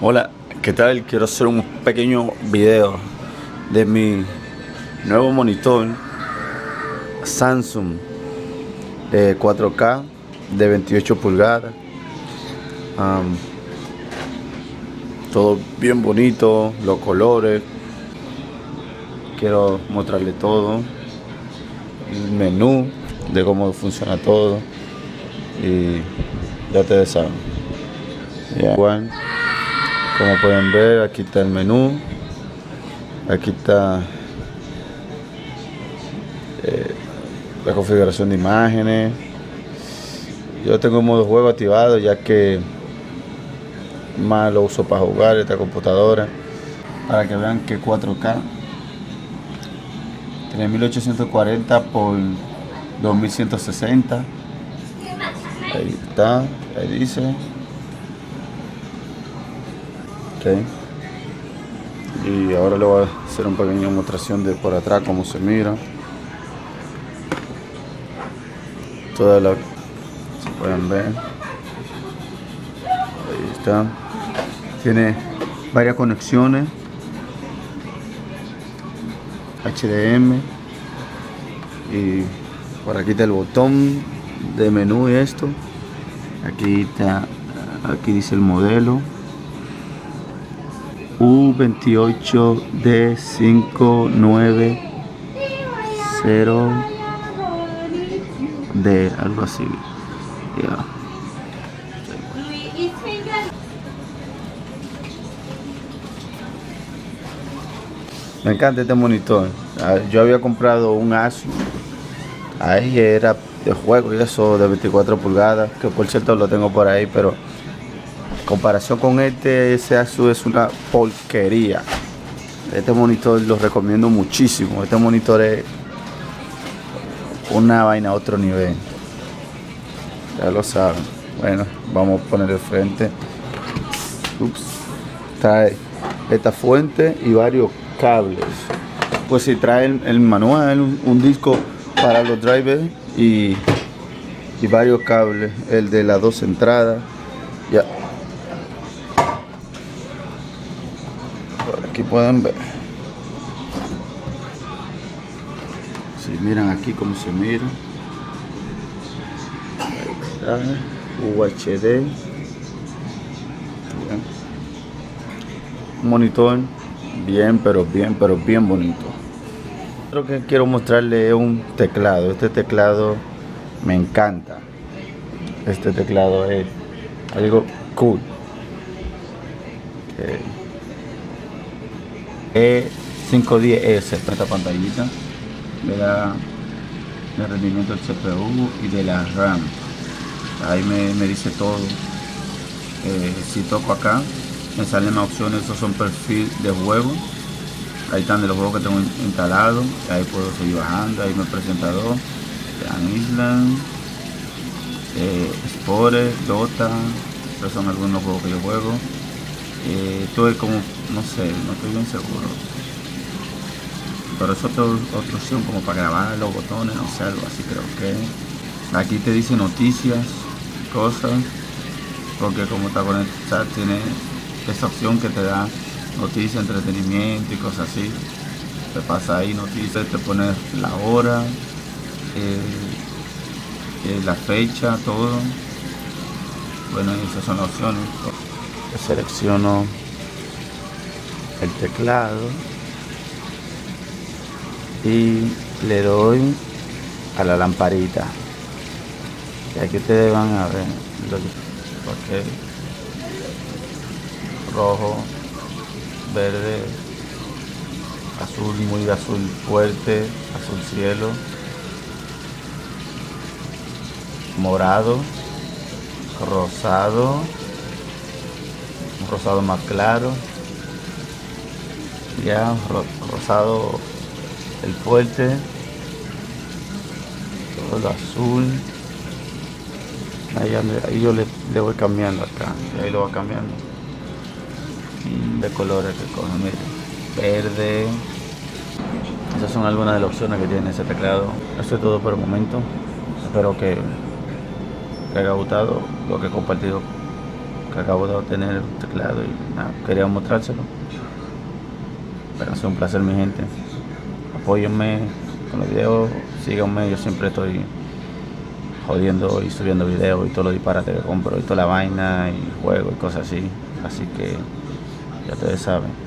Hola, ¿qué tal? Quiero hacer un pequeño video de mi nuevo monitor Samsung 4K de 28 pulgadas. Todo bien bonito, los colores. Quiero mostrarle todo, el menú de cómo funciona todo y ya ustedes saben. Igual, como pueden ver, aquí está el menú, aquí está la configuración de imágenes. Yo tengo un modo juego activado ya que más lo uso para jugar esta computadora, para que vean que 4K tiene 1840 por 2160. Ahí está, ahí dice. Okay. Y ahora le voy a hacer una pequeña demostración de por atrás cómo se mira. Toda la, se pueden ver. Ahí está. Tiene varias conexiones HDMI y por aquí está el botón de menú y esto. Aquí está, aquí dice el modelo U28290D, algo así. Yeah. Me encanta este monitor. Yo había comprado un Asus, ahí era de juego y eso, de 24 pulgadas, que por cierto lo tengo por ahí, pero en comparación con ese Asus es una porquería. Este monitor lo recomiendo muchísimo. Este monitor es una vaina a otro nivel, ya lo saben. Bueno, vamos a poner el frente. Trae esta fuente y varios cables. Pues si trae el manual, un disco para los drivers y varios cables, el de las dos entradas. Ya, por aquí pueden ver. Si miran aquí cómo se mira, ahí está, UHD. Bien. Un monitor bien, pero bien bonito. Lo que quiero mostrarle es un teclado. Este teclado me encanta. Este teclado es algo cool. E510S, esta pantallita de del rendimiento del CPU y de la RAM. Ahí me dice todo. Si toco acá me salen más opciones. Estos son perfil de juego. Ahí están de los juegos que tengo instalados. Ahí puedo seguir bajando. Ahí me presentador, Island, Spore, Dota. Estos son algunos juegos que yo juego. Estoy como, no sé, no estoy bien seguro, pero es otra opción como para grabar los botones, no sé, algo así creo que. Aquí te dice noticias, cosas, porque como está conectado tiene esa opción que te da noticias, entretenimiento y cosas así. Te pasa ahí noticias, te pone la hora, la fecha, todo. Bueno, esas son las opciones. Selecciono el teclado y le doy a la lamparita, y aquí ustedes van a ver porque rojo, verde, azul, muy azul fuerte, azul cielo, morado, rosado, un rosado más claro, ya rosado el fuerte, todo lo azul. Ahí yo le voy cambiando acá, y ahí lo va cambiando de colores que coge, miren, verde. Esas son algunas de las opciones que tiene ese teclado. Eso es todo por el momento. Espero que les haya gustado lo que he compartido que acabo de obtener un teclado y nada, quería mostrárselo. Pero ha sido un placer, mi gente. Apóyenme con los videos, síganme, yo siempre estoy jodiendo y subiendo videos y todo lo disparate que compro y toda la vaina y juego y cosas así. Así que ya ustedes saben.